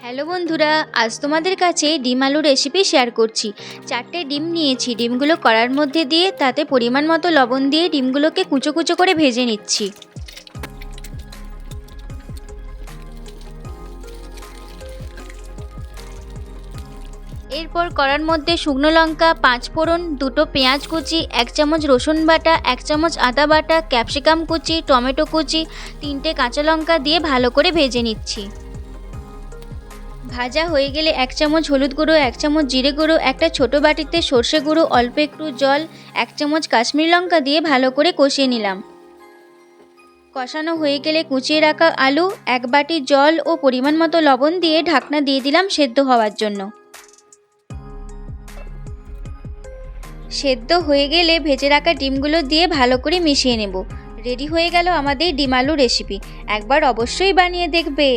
Hello বন্ধুরা, আজ তোমাদের কাছে ডিম আলু রেসিপি শেয়ার করছি। 4টে ডিম নিয়েছি। ডিমগুলো কড়ার মধ্যে দিয়ে তাতে পরিমাণ মতো লবণ দিয়ে ডিমগুলোকে কুচো কুচো করে ভেজে নিচ্ছি। এরপর কড়ার মধ্যে শুকনো লঙ্কা, 5 ফোড়ন, 2টো পেঁয়াজ কুচি, 1 চামচ রসুন বাটা, 1 চামচ আদা বাটা, ক্যাপসিকাম কুচি, টমেটো কুচি, 3টে কাঁচা লঙ্কা দিয়ে ভালো করে ভেজে নিচ্ছি। ভাজা হয়ে গেলে 1 চামচ হলুদ গুঁড়ো, 1 চামচ জিরে গুঁড়ো, একটা ছোটো বাটিতে সর্ষে গুঁড়ো, অল্প একটু জল, 1 চামচ কাশ্মীরি লঙ্কা দিয়ে ভালো করে কষিয়ে নিলাম। কষানো হয়ে গেলে কুচিয়ে রাখা আলু, 1 বাটি জল ও পরিমাণ মতো লবণ দিয়ে ঢাকনা দিয়ে দিলাম সেদ্ধ হওয়ার জন্য। সেদ্ধ হয়ে গেলে ভেজে রাখা ডিমগুলো দিয়ে ভালো করে মিশিয়ে নেব। রেডি হয়ে গেল আমাদের ডিম আলু রেসিপি। একবার অবশ্যই বানিয়ে দেখবে।